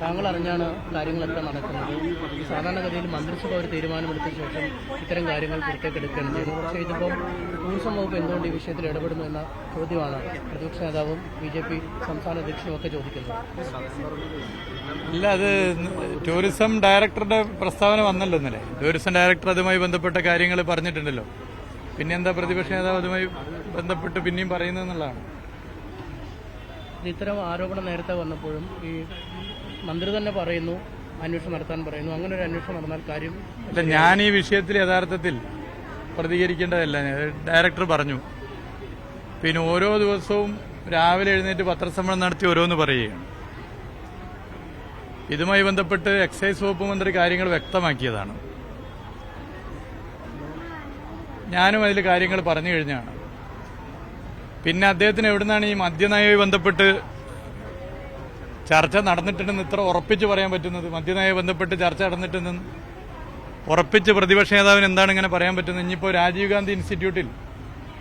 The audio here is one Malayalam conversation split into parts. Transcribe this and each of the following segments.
താങ്കൾ അറിഞ്ഞാണ് കാര്യങ്ങളൊക്കെ നടക്കുന്നത്. ഈ സാധാരണഗതിയിൽ മന്ത്രിസഭ ഒരു തീരുമാനമെടുത്ത ശേഷം ഇത്തരം കാര്യങ്ങൾ പുറത്തേക്ക് എടുക്കുകയാണ് ചെയ്യുന്നത്. പക്ഷേ ഇതിപ്പോൾ ടൂറിസം വകുപ്പ് എന്തുകൊണ്ട് ഈ വിഷയത്തിൽ ഇടപെടുന്നു എന്ന ചോദ്യമാണ് പ്രതിപക്ഷ നേതാവും BJP സംസ്ഥാന അധ്യക്ഷനും ഒക്കെ ചോദിക്കുന്നത്. ഇല്ല, അത് ടൂറിസം ഡയറക്ടറുടെ പ്രസ്താവന വന്നല്ലോ ഇന്നലെ. ടൂറിസം ഡയറക്ടർ അതുമായി ബന്ധപ്പെട്ട കാര്യങ്ങൾ പറഞ്ഞിട്ടുണ്ടല്ലോ. പിന്നെ എന്താ പ്രതിപക്ഷ നേതാവ് അതുമായി ബന്ധപ്പെട്ട് പിന്നെയും പറയുന്നതെന്നുള്ളതാണ്. ഇത്തരം ആരോപണം നേരത്തെ വന്നപ്പോഴും ഈ മന്ത്രി തന്നെ പറയുന്നു അന്വേഷണം നടത്താൻ പറയുന്നു. അങ്ങനെ ഒരു അന്വേഷണം നടന്നാൽ കാര്യം അല്ല, ഞാൻ ഈ വിഷയത്തിൽ യഥാർത്ഥത്തിൽ പ്രതികരിക്കേണ്ടതല്ല. ഡയറക്ടർ പറഞ്ഞു. പിന്നെ ഓരോ ദിവസവും രാവിലെ എഴുന്നേറ്റ് പത്രസമ്മേളനം നടത്തി ഓരോന്ന് പറയുകയാണ്. ഇതുമായി ബന്ധപ്പെട്ട് എക്സൈസ് വകുപ്പ് മന്ത്രി കാര്യങ്ങൾ വ്യക്തമാക്കിയതാണ്. ഞാനും അതിൽ കാര്യങ്ങൾ പറഞ്ഞു കഴിഞ്ഞാണ്. പിന്നെ അദ്ദേഹത്തിന് എവിടുന്നാണ് ഈ മദ്യനയവുമായി ബന്ധപ്പെട്ട് ചർച്ച നടന്നിട്ടുണ്ടെന്ന് ഇത്ര ഉറപ്പിച്ച് പറയാൻ പറ്റുന്നത്? മദ്യനയവുമായി ബന്ധപ്പെട്ട് ചർച്ച നടന്നിട്ടുണ്ടെന്ന് ഉറപ്പിച്ച് പ്രതിപക്ഷ നേതാവിന് എന്താണ് ഇങ്ങനെ പറയാൻ പറ്റുന്നത്? ഇനിയിപ്പോൾ രാജീവ് ഗാന്ധി ഇൻസ്റ്റിറ്റ്യൂട്ടിൽ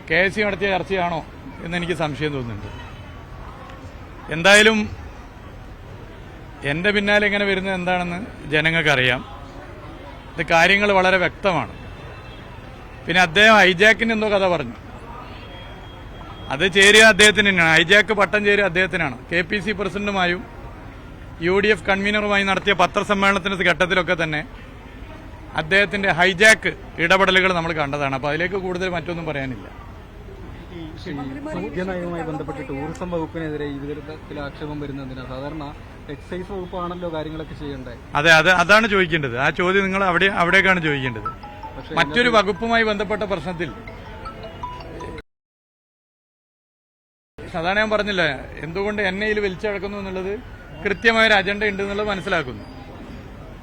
KSC നടത്തിയ ചർച്ചയാണോ എന്നെനിക്ക് സംശയം തോന്നുന്നുണ്ട്. എന്തായാലും എന്റെ പിന്നാലെ ഇങ്ങനെ വരുന്നത് എന്താണെന്ന് ജനങ്ങൾക്കറിയാം. ഇത് കാര്യങ്ങൾ വളരെ വ്യക്തമാണ്. പിന്നെ അദ്ദേഹം ഹൈജാക്കിന് എന്തോ കഥ പറഞ്ഞു. അത് ചേരിയ അദ്ദേഹത്തിന് തന്നെയാണ്. ഹൈജാക്ക് പട്ടം ചേരിയ അദ്ദേഹത്തിനാണ്. KPC പ്രസിഡന്റുമായും UDF കൺവീനറുമായി നടത്തിയ പത്രസമ്മേളനത്തിന്റെ ഘട്ടത്തിലൊക്കെ തന്നെ അദ്ദേഹത്തിന്റെ ഹൈജാക്ക് ഇടപെടലുകൾ നമ്മൾ കണ്ടതാണ്. അപ്പൊ അതിലേക്ക് കൂടുതൽ മറ്റൊന്നും പറയാനില്ല. മദ്യനയവുമായി ബന്ധപ്പെട്ട് ടൂറിസം വകുപ്പിനെതിരെ ഈ വിധത്തിൽ ആക്ഷേപം വരുന്നതിനാ സാധാരണ എക്സൈസ് വകുപ്പാണല്ലോ കാര്യങ്ങളൊക്കെ ചെയ്യേണ്ടത്. അതെ, അതാണ് ചോദിക്കേണ്ടത്. ആ ചോദ്യം നിങ്ങൾ അവിടേക്കാണ് ചോദിക്കേണ്ടത്. മറ്റൊരു വകുപ്പുമായി ബന്ധപ്പെട്ട പ്രശ്നത്തിൽ അതാണ് ഞാൻ പറഞ്ഞില്ല, എന്തുകൊണ്ട് എന്നെ ഇതിൽ വലിച്ചടക്കുന്നു എന്നുള്ളത് കൃത്യമായൊരു അജണ്ട ഉണ്ട് എന്നുള്ളത് മനസ്സിലാക്കുന്നു.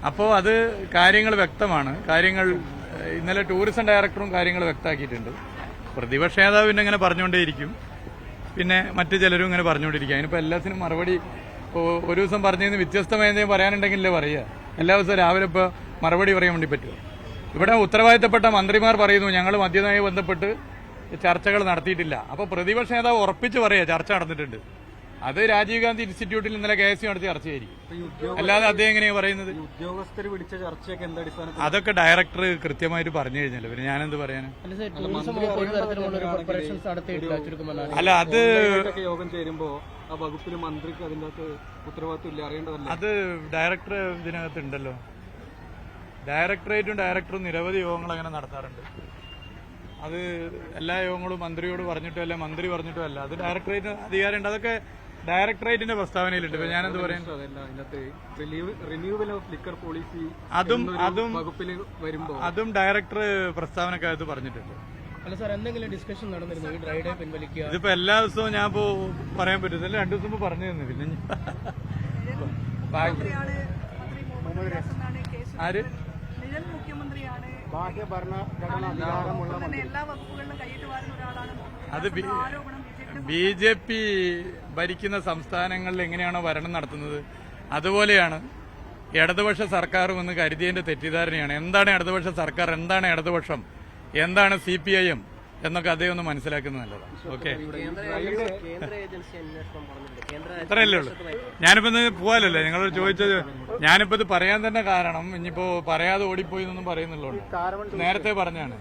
അപ്പോൾ അത് കാര്യങ്ങൾ വ്യക്തമാണ്. കാര്യങ്ങൾ ഇന്നലെ ടൂറിസം ഡയറക്ടറും കാര്യങ്ങൾ വ്യക്തമാക്കിയിട്ടുണ്ട്. പ്രതിപക്ഷ നേതാവ് പിന്നെ ഇങ്ങനെ പറഞ്ഞുകൊണ്ടേയിരിക്കും. പിന്നെ മറ്റു ചിലരും ഇങ്ങനെ പറഞ്ഞുകൊണ്ടിരിക്കും. അതിനിപ്പോൾ എല്ലാത്തിനും മറുപടി ഒരു ദിവസം പറഞ്ഞതിന് വ്യത്യസ്തമായ എന്തെങ്കിലും പറയാനുണ്ടെങ്കിലല്ലേ പറയുക. എല്ലാ ദിവസവും രാവിലെ ഇപ്പോൾ മറുപടി പറയാൻ വേണ്ടി പറ്റുമോ? ഇവിടെ ഉത്തരവാദിത്തപ്പെട്ട മന്ത്രിമാർ പറയുന്നു ഞങ്ങൾ മദ്യനയവുമായി ബന്ധപ്പെട്ട് ചർച്ചകൾ നടത്തിയിട്ടില്ല. അപ്പോൾ പ്രതിപക്ഷ നേതാവ് ഉറപ്പിച്ച് പറയുക ചർച്ച നടന്നിട്ടുണ്ട്. അത് രാജീവ് ഗാന്ധി ഇൻസ്റ്റിറ്റ്യൂട്ടിൽ ഇന്നലെ KSC നടത്തിയ ചർച്ചയായിരിക്കും. അല്ലാതെ അദ്ദേഹം എങ്ങനെയാണ് പറയുന്നത്? ഉദ്യോഗസ്ഥർ വിളിച്ച ചർച്ചയൊക്കെ എന്താ അടിസ്ഥാനത്തിൽ? അതൊക്കെ ഡയറക്ടർ കൃത്യമായിട്ട് പറഞ്ഞു കഴിഞ്ഞല്ലോ. പിന്നെ ഞാനെന്ത് പറയാൻ? അല്ല, അത് യോഗം ചേരുമ്പോ ആ വകുപ്പിൽ മന്ത്രിക്ക് അതിന്റെ അകത്ത് ഉത്തരവാദിത്വം ഇല്ല, അറിയേണ്ടതല്ല. അത് ഡയറക്ടർ ഇതിനകത്ത് ഉണ്ടല്ലോ. ഡയറക്ടറേറ്റും ഡയറക്ടറും നിരവധി യോഗങ്ങൾ അങ്ങനെ നടത്താറുണ്ട്. അത് എല്ലാ യോഗങ്ങളും മന്ത്രിയോട് പറഞ്ഞിട്ടും അല്ല, മന്ത്രി പറഞ്ഞിട്ടും അല്ല. അത് ഡയറക്ടറേറ്റ് അധികാരമുണ്ട്. അതൊക്കെ ഡയറക്ടറേറ്റിന്റെ പ്രസ്താവനയിലുണ്ട്. ഇപ്പൊ ഞാനെന്ത് പറയുന്നത്, റിന്യൂവൽ ഓഫ് ലിക്കർ പോളിസി വകുപ്പിൽ വരുമ്പോ അതും ഡയറക്ടർ പ്രസ്താവനക്കകത്ത് പറഞ്ഞിട്ടുണ്ട്. അല്ല സാർ, എന്തെങ്കിലും ഡിസ്കഷൻ നടന്നിരുന്നു ഈ ഡ്രൈ ഡേ പിൻവലിക്കുക? ഇതിപ്പോ എല്ലാ ദിവസവും ഞാൻ ഇപ്പോ പറയാൻ പറ്റുന്നില്ല. 2 ദിവസം മുമ്പ് പറഞ്ഞു തന്നു. പിന്നെ ആര് അത് BJP ഭരിക്കുന്ന സംസ്ഥാനങ്ങളിൽ എങ്ങനെയാണോ ഭരണം നടത്തുന്നത് അതുപോലെയാണ് ഇടതുപക്ഷ സർക്കാരും എന്ന് കരുതിയതിന്റെ തെറ്റിദ്ധാരണയാണ്. എന്താണ് ഇടതുപക്ഷ സർക്കാർ, എന്താണ് ഇടതുപക്ഷം, എന്താണ് CPIM എന്നൊക്കെ അദ്ദേഹം ഒന്ന് മനസ്സിലാക്കുന്നത് നല്ലതാണ്. ഓക്കെ, അത്രയല്ലേ ഉള്ളൂ. ഞാനിപ്പോ ഇന്ന് പോവാലല്ലേ നിങ്ങളോട് ചോദിച്ചത്. ഞാനിപ്പോ ഇത് പറയാൻ തന്നെ കാരണം ഇനിയിപ്പോ പറയാതെ ഓടിപ്പോയി എന്നൊന്നും പറയുന്നുള്ളൂ. നേരത്തെ പറഞ്ഞാണ്.